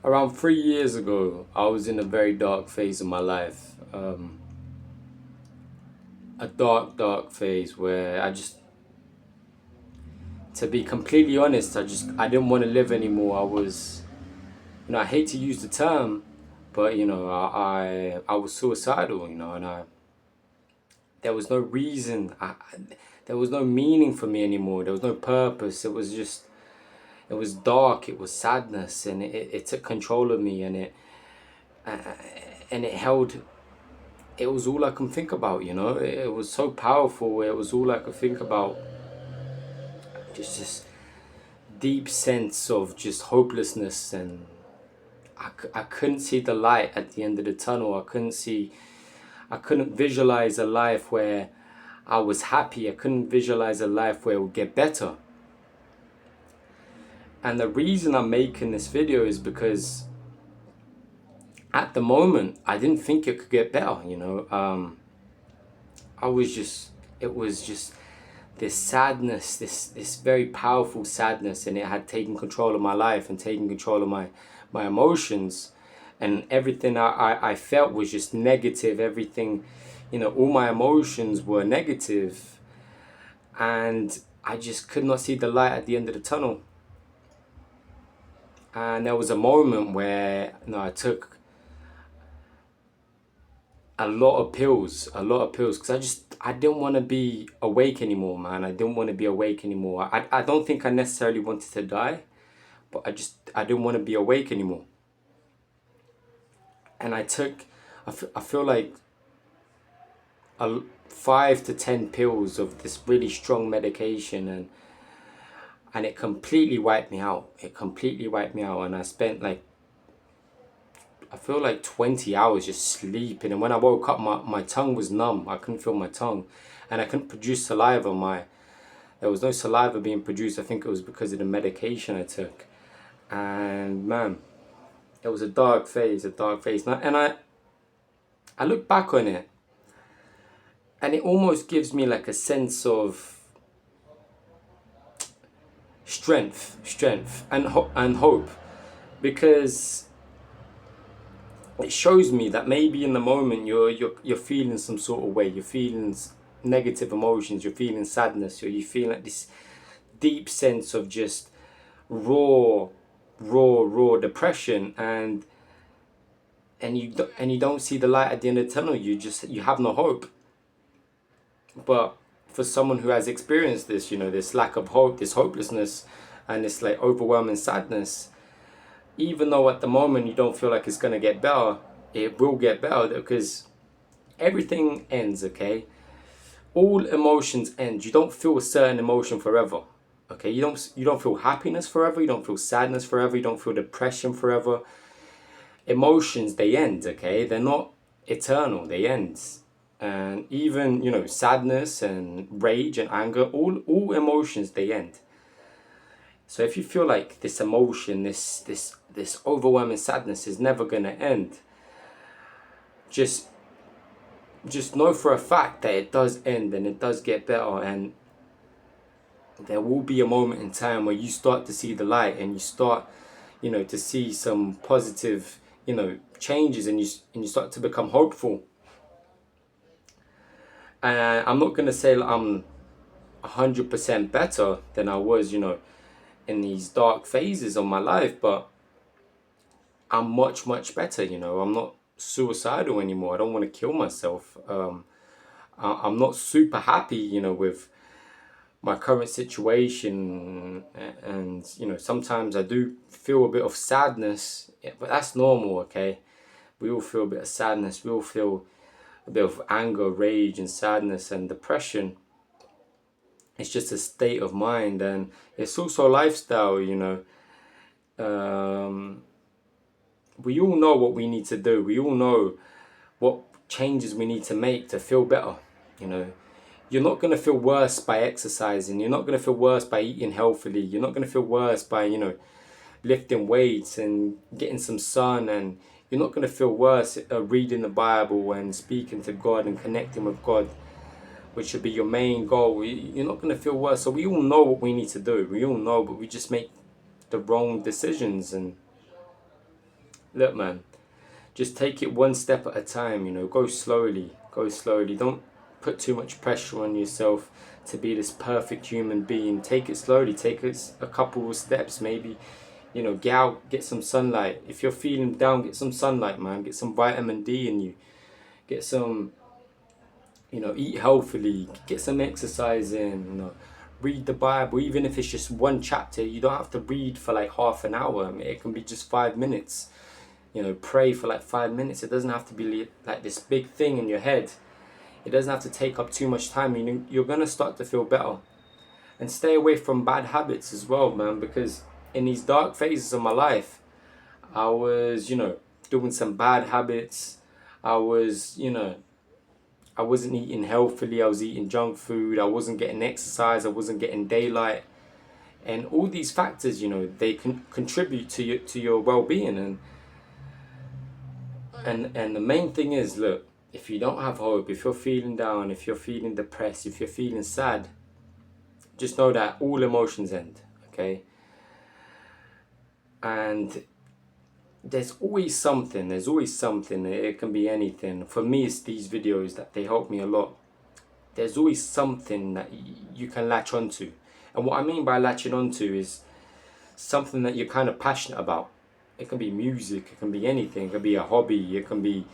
Around 3 years ago, I was in a very dark phase of my life. A dark phase where to be completely honest, I didn't want to live anymore. I hate to use the term, but I was suicidal, and there was no reason, there was no meaning for me anymore. There was no purpose. It was dark. It was sadness, and it took control of me, uh, and it held it was all I can think about, It was so powerful. It was all I could think about. Just this deep sense of just hopelessness, and I couldn't see the light at the end of the tunnel. I couldn't visualize a life where I was happy. I couldn't visualize a life where it would get better. And the reason I'm making this video is because at the moment, I didn't think it could get better. I was just, it was just this sadness, this very powerful sadness, and it had taken control of my life and taken control of my emotions, and everything I felt was just negative. Everything, all my emotions were negative, and I just could not see the light at the end of the tunnel. And there was a moment where I took a lot of pills, because I didn't want to be awake anymore, man. I didn't want to be awake anymore. I don't think I necessarily wanted to die, but I didn't want to be awake anymore. And I feel like 5 to 10 pills of this really strong medication, and it completely wiped me out. It completely wiped me out, and I spent like, I feel like 20 hours just sleeping. And when I woke up, my tongue was numb. I couldn't feel my tongue, and I couldn't produce saliva. There was no saliva being produced. I think it was because of the medication I took. And man, it was a dark phase, a dark phase. And I look back on it, and it almost gives me like a sense of strength and hope, because it shows me that maybe in the moment you're feeling some sort of way. You're feeling negative emotions. You're feeling sadness, or you feel like this deep sense of just raw, raw depression, and you don't see the light at the end of the tunnel. You have no hope. But for someone who has experienced this, this lack of hope, this hopelessness, and this like overwhelming sadness, even though at the moment you don't feel like it's going to get better, it will get better, because everything ends, okay? All emotions end. You don't feel a certain emotion forever, okay? You don't feel happiness forever. You don't feel sadness forever. You don't feel depression forever. Emotions, they end, okay? They're not eternal. They end. And even, sadness and rage and anger, all emotions, they end. So if you feel like this emotion, this overwhelming sadness is never going to end, just know for a fact that it does end, and it does get better, and there will be a moment in time where you start to see the light, and you start, to see some positive, changes, and you start to become hopeful. And I'm not going to say that I'm 100% better than I was, in these dark phases of my life, but I'm much better. I'm not suicidal anymore. I don't want to kill myself. I'm not super happy, with my current situation, and sometimes I do feel a bit of sadness, but that's normal, okay? We all feel a bit of sadness. We all feel a bit of anger, rage, and sadness and depression. It's just a state of mind, and it's also a lifestyle. We all know what we need to do. We all know what changes we need to make to feel better. You're not going to feel worse by exercising. You're not going to feel worse by eating healthily. You're not going to feel worse by, lifting weights and getting some sun. And you're not going to feel worse reading the Bible and speaking to God and connecting with God, which should be your main goal. You're not going to feel worse. So we all know what we need to do. We all know, but we just make the wrong decisions. And look, man, just take it one step at a time, you know, go slowly, go slowly. Don't put too much pressure on yourself to be this perfect human being. Take it slowly, take it a couple of steps, maybe, you know, get out, get some sunlight. If you're feeling down, get some sunlight, man. Get some vitamin D in you. Get some, you know, eat healthily, get some exercise in, you know, read the Bible, even if it's just one chapter. You don't have to read for like half an hour. I mean, it can be just 5 minutes. You know, pray for like 5 minutes. It doesn't have to be like this big thing in your head. It doesn't have to take up too much time. You know, you're gonna start to feel better. And stay away from bad habits as well, man, because in these dark phases of my life, I was, you know, doing some bad habits. I was, you know, I wasn't eating healthily. I was eating junk food. I wasn't getting exercise. I wasn't getting daylight. And all these factors, you know, they can contribute to your well-being. And the main thing is, look, if you don't have hope, if you're feeling down, if you're feeling depressed, if you're feeling sad, just know that all emotions end, okay? And there's always something. It can be anything. For me, it's these videos that they help me a lot. There's always something that you can latch onto. And what I mean by latching onto is something that you're kind of passionate about. It can be music, it can be anything, it can be a hobby, it can be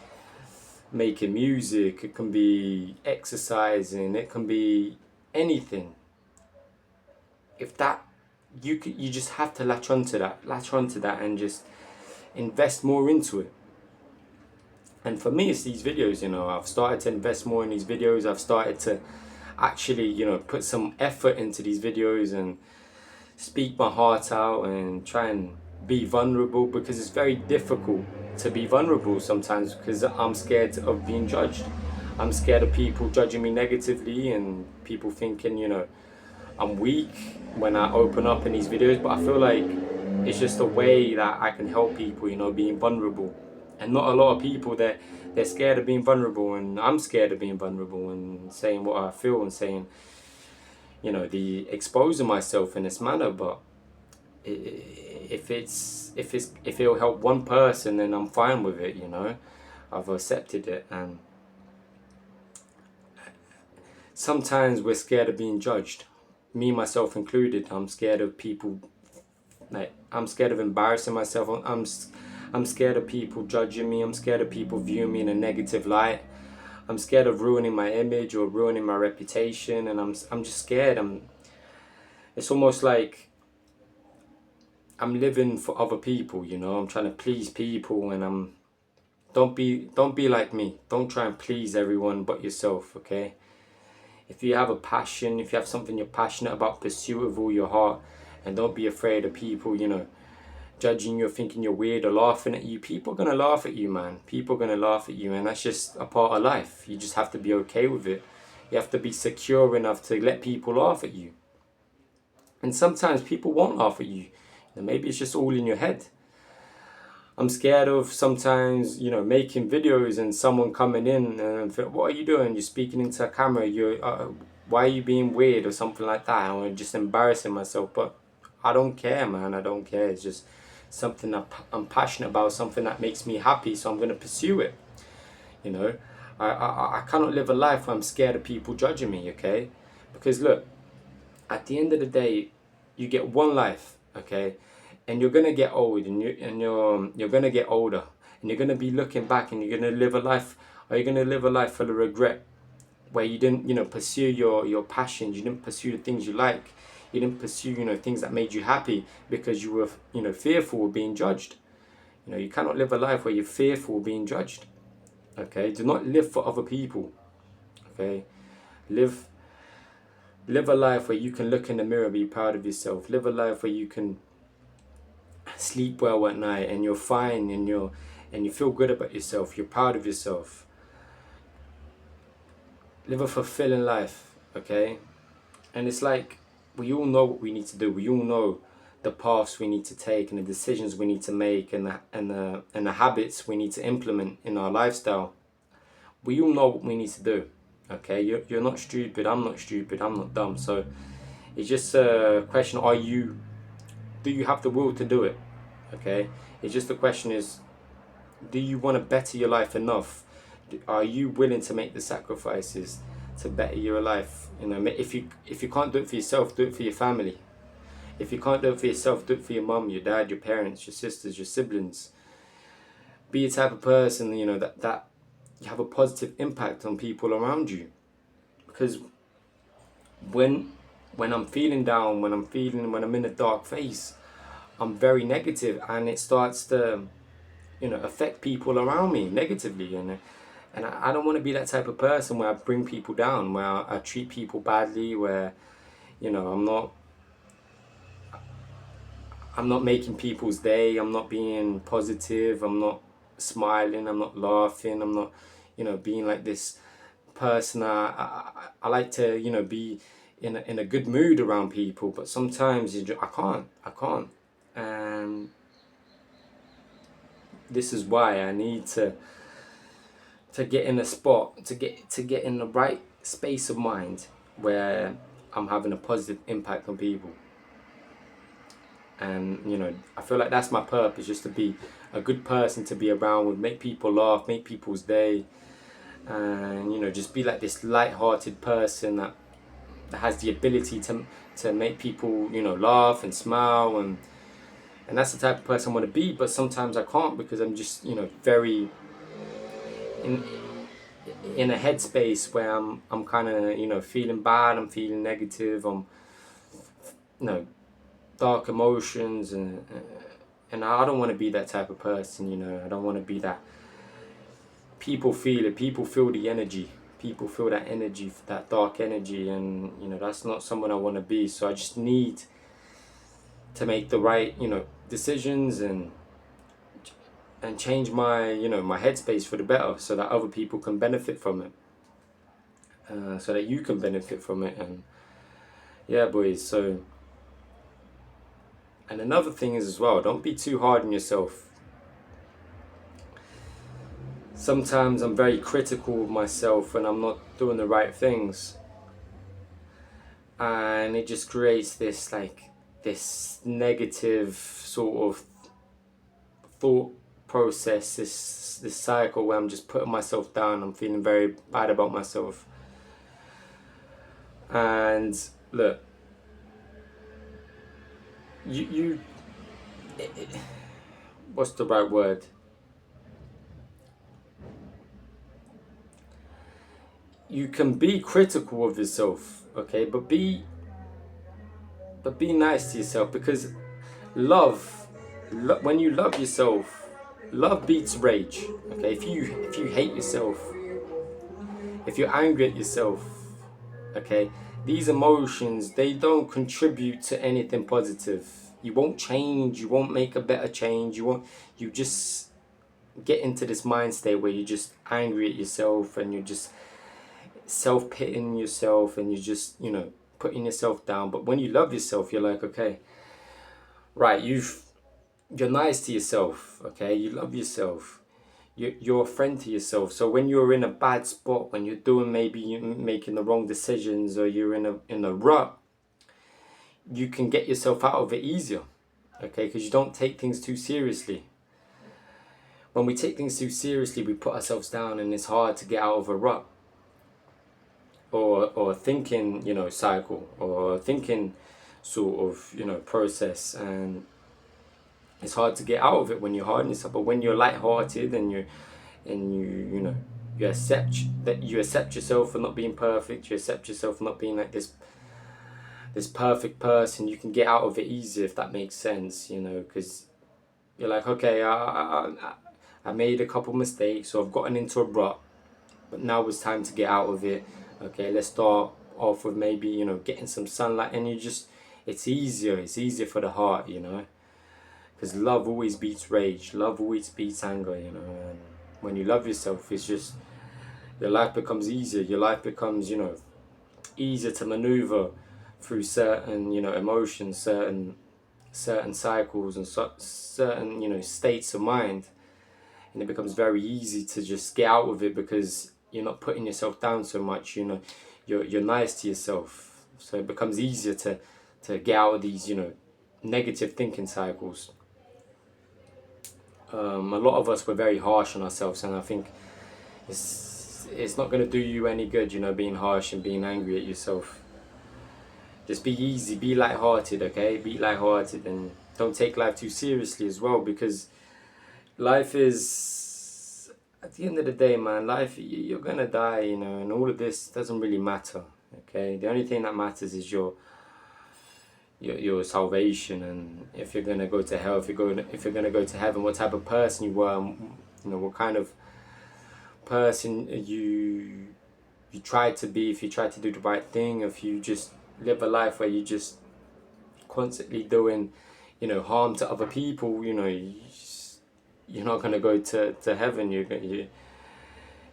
making music, it can be exercising, it can be anything. If that, you just have to latch onto that and just invest more into it. And for me, it's these videos, you know, I've started to invest more in these videos. I've started to actually, you know, put some effort into these videos and speak my heart out and try and be vulnerable, because it's very difficult to be vulnerable sometimes because I'm scared of being judged. I'm scared of people judging me negatively and people thinking, you know, I'm weak when I open up in these videos. But I feel like it's just a way that I can help people, you know, being vulnerable. And not a lot of people, they're scared of being vulnerable, and I'm scared of being vulnerable and saying what I feel and saying, you know, the exposing myself in this manner. But if it'll help one person, then I'm fine with it, you know. I've accepted it. And sometimes we're scared of being judged, me myself included. I'm scared of people, like, I'm scared of embarrassing myself. I'm scared of people judging me. I'm scared of people viewing me in a negative light. I'm scared of ruining my image or ruining my reputation, and I'm just scared. It's almost like I'm living for other people, you know. I'm trying to please people, and don't be like me. Don't try and please everyone but yourself, okay? If you have a passion, if you have something you're passionate about, pursue it with all your heart, and don't be afraid of people, you know, judging you or thinking you're weird or laughing at you. People are going to laugh at you, man. People are going to laugh at you, and that's just a part of life. You just have to be okay with it. You have to be secure enough to let people laugh at you. And sometimes people won't laugh at you. Maybe it's just all in your head. I'm scared of sometimes, you know, making videos and someone coming in and think, what are you doing? You're speaking into a camera. Why are you being weird or something like that? I'm just embarrassing myself. But I don't care, man. I don't care. It's just something that I'm passionate about, something that makes me happy, so I'm going to pursue it. You know, I cannot live a life where I'm scared of people judging me, okay? Because look, at the end of the day, you get one life, okay? And you're going to get old, and you're going to get older, and you're going to be looking back, and you're going to live a life, are you going to live a life full of regret, where you didn't, you know, pursue your passions, you didn't pursue the things you like, you didn't pursue, you know, things that made you happy because you were, you know, fearful of being judged. You know, you cannot live a life where you're fearful of being judged. Okay, do not live for other people. Okay, live a life where you can look in the mirror and be proud of yourself. Live a life where you can sleep well at night and you're fine and you feel good about yourself. You're proud of yourself. Live a fulfilling life. Okay, and it's like, we all know what we need to do. We all know the paths we need to take and the decisions we need to make and the habits we need to implement in our lifestyle. We all know what we need to do. Okay, you're not stupid. I'm not stupid. I'm not dumb. So it's just a question: do you have the will to do it? Okay, it's just the question is, Do you want to better your life enough? Are you willing to make the sacrifices to better your life? You know, if you can't do it for yourself, do it for your family. If you can't do it for yourself, do it for your mum, your dad, your parents, your sisters, your siblings. Be a type of person, you know, that you have a positive impact on people around you. Because when I'm feeling down, when I'm in a dark phase, I'm very negative, and it starts to, you know, affect people around me negatively. And I don't want to be that type of person where I bring people down, where I treat people badly, where, you know, I'm not making people's day. I'm not being positive. I'm not smiling. I'm not laughing. I'm not, you know, being like this person. I like to, you know, be in a good mood around people, but sometimes I can't. And this is why I need to get in a spot, to get in the right space of mind where I'm having a positive impact on people. And, you know, I feel like that's my purpose, just to be a good person to be around with, make people laugh, make people's day, and, you know, just be like this light-hearted person that has the ability to make people, you know, laugh and smile, and that's the type of person I want to be. But sometimes I can't, because I'm just, you know, very in a headspace where I'm kind of, you know, feeling bad, I'm feeling negative, I'm, you know, dark emotions, and I don't want to be that type of person, you know. I don't want to be that. People feel it. People feel the energy. People feel that energy, that dark energy, and, you know, that's not someone I want to be. So I just need to make the right, you know, decisions, and change my, you know, my headspace for the better, so that other people can benefit from it, so that you can benefit from it. And yeah, boys. So, and another thing is as well, don't be too hard on yourself. Sometimes I'm very critical of myself when I'm not doing the right things, and it just creates this, like, this negative sort of thought process, this cycle where I'm just putting myself down. I'm feeling very bad about myself. And look, you what's the right word? You can be critical of yourself, okay, but be nice to yourself, because when you love yourself, love beats rage. Okay, if you hate yourself, if you're angry at yourself, okay, these emotions, they don't contribute to anything positive. You won't change. You won't make a better change. You just get into this mind state where you're just angry at yourself, and you're just self-pitying yourself, and you're just, you know, putting yourself down. But when you love yourself, you're like, okay, right, you're nice to yourself, okay, you love yourself, you're a friend to yourself. So when you're in a bad spot, when you're doing, maybe you're making the wrong decisions, or you're in a rut, you can get yourself out of it easier, okay, because you don't take things too seriously. When we take things too seriously, we put ourselves down, and it's hard to get out of a rut, or thinking, you know, cycle, or thinking sort of, you know, process. And it's hard to get out of it when you're hard on yourself. But when you're light-hearted, and you know, you accept yourself for not being perfect, you accept yourself for not being like this perfect person, you can get out of it easier, if that makes sense, you know, because you're like, okay, I made a couple mistakes, so I've gotten into a rut, but now it's time to get out of it. Okay, let's start off with maybe, you know, getting some sunlight, and it's easier for the heart, you know, because love always beats rage, love always beats anger, you know. And when you love yourself, it's just, your life becomes easier, your life becomes, you know, easier to maneuver through certain, you know, emotions, certain cycles, and certain, you know, states of mind. And it becomes very easy to just get out of it, because you're not putting yourself down so much, you know, you're nice to yourself. So it becomes easier to get out of these, you know, negative thinking cycles. A lot of us were very harsh on ourselves, and I think it's not going to do you any good, you know, being harsh and being angry at yourself. Just be easy, be light-hearted, okay? Be light-hearted, and don't take life too seriously as well, because life is, at the end of the day, man, life, you're gonna die, you know, and all of this doesn't really matter, okay? The only thing that matters is your salvation, and if you're gonna go to hell, if you're gonna go to heaven, what type of person you were, you know, what kind of person you tried to be, if you tried to do the right thing, if you just live a life where you just constantly doing, you know, harm to other people, you know, you're not gonna go to heaven.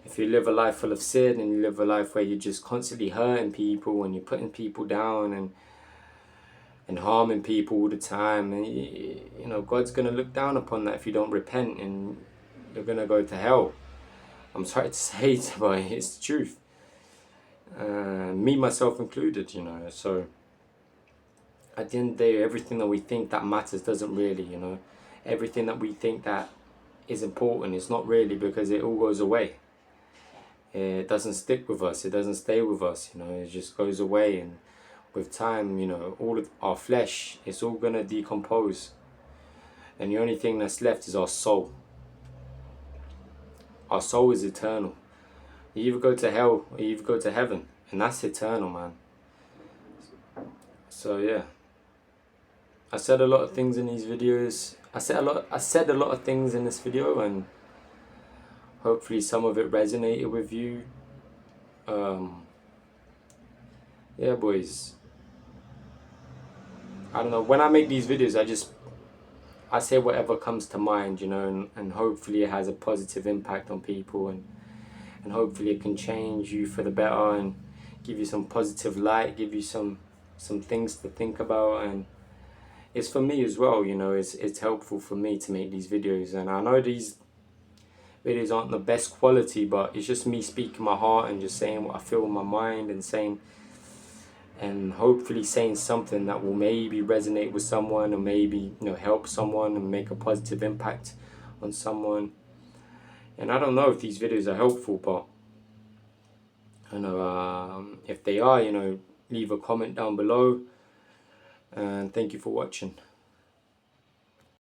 If you live a life full of sin, and you live a life where you're just constantly hurting people and you're putting people down and harming people all the time, and you know, God's gonna look down upon that if you don't repent, and you're gonna go to hell. I'm sorry to say it, but it's the truth. Me, myself included, you know. So at the end of the day, everything that we think that matters doesn't really, you know. Everything that we think that is important is not really, because it all goes away. It doesn't stick with us. It doesn't stay with us, you know. It just goes away, and with time, you know, all of our flesh, it's all gonna decompose, and the only thing that's left is our soul. Our soul is eternal. You either go to hell or you either go to heaven, and that's eternal, man. So yeah, I said a lot of things in these videos. I said a lot of things in this video, and hopefully some of it resonated with you. Yeah, boys. I don't know, when I make these videos, I say whatever comes to mind, you know, and hopefully it has a positive impact on people, and hopefully it can change you for the better, and give you some positive light, give you some things to think about. And it's for me as well, you know, it's helpful for me to make these videos. And I know these videos aren't the best quality, but it's just me speaking my heart and just saying what I feel in my mind, and hopefully saying something that will maybe resonate with someone, or maybe, you know, help someone and make a positive impact on someone. And I don't know if these videos are helpful, but I know if they are, you know, leave a comment down below, and thank you for watching.